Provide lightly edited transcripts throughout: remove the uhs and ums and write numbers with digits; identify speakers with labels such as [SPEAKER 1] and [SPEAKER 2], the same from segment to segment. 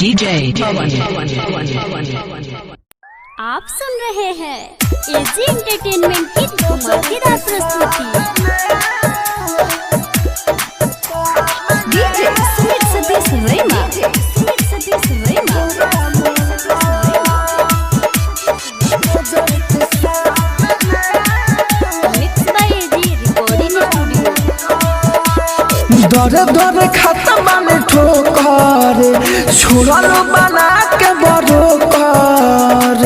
[SPEAKER 1] DJ
[SPEAKER 2] आप सुन रहे हैं एजी एंटरटेनमेंट की धमाकेदार प्रस्तुति। DJ Sumit Satish Raina. Mix by AG recording studio.
[SPEAKER 3] दर दर खत्म में ठोकर छोड़ल बना के बड़ो कर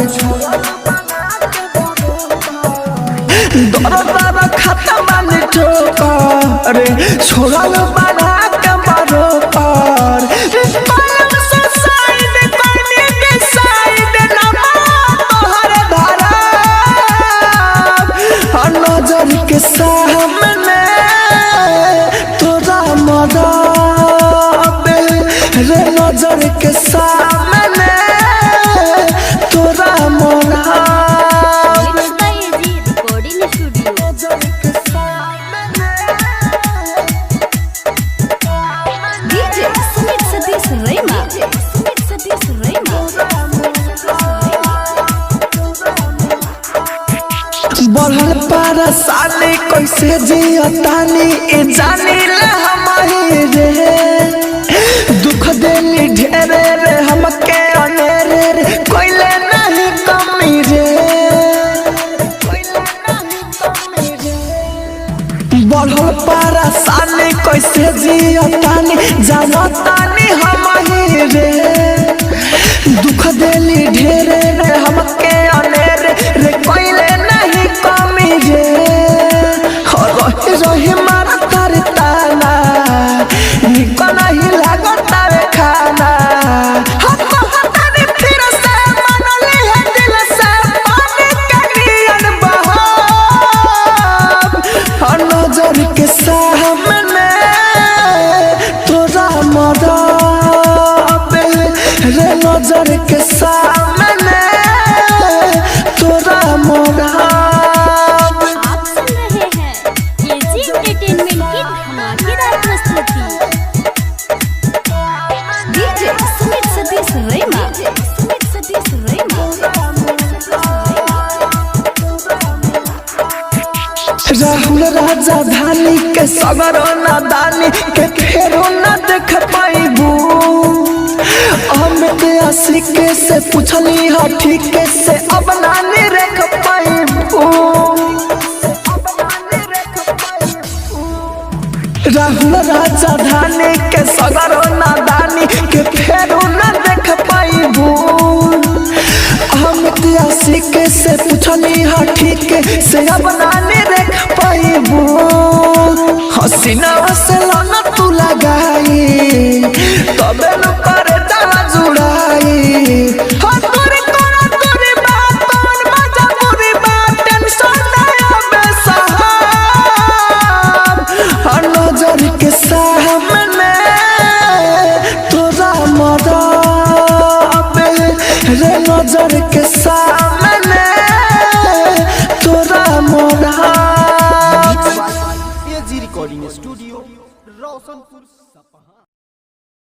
[SPEAKER 3] दर दर खत्म में ठोकर छोड़ल बना के बड़ो कर नजर के सामने तोरा मदद रे नजर के सामने तोरा मदद।
[SPEAKER 2] Mix by AG recording studio. DJ Sumit Satish Raina.
[SPEAKER 3] बढ़ल परेशानी कैसे जियतानी ए जानी ले हमारी रे दुख देली ढेरे रे हमके अनेरे रे कोइले नहीं कमी रे बढ़ल परेशानी कैसे जियतानी जानतानी हमारी रे दुख देली ढेरे रे हमके अनेरे रे कोइले नहीं कमी रे रही रही मारा तार ताना निको नहीं लागता रे खाना हम हतानी फिर से मनली है दिल से पानी के नियन बहाव नजर के सामने तोरा मदद रे नजर के सामने तोरा मदद।
[SPEAKER 2] आप सुन रहे हैं एजी एंटरटेनमेंट की धमाकेदार प्रस्तुति। डीजे सुमित सतीश रैना।
[SPEAKER 3] राहुल राजधानी के सगरो नादानी के फेरो न देख पाइबू अमित आशिक से पूछली हा ठीक से अब नानी रख पाइबू राहुल राजधानी के सगरो नादानी के फेरो न देख पाइबू अमित आशिक से पूछली हा ठीक से अब नानी रख पाइबू हसीना से लाना तू लगाई तबे न करे दावा जुड़ाई हो तोरी कोना तोरी बात तोर मजा पूरी बात टेंशन ना आवे साहब नजर के सामने तोरा मदद रे नजर के सामने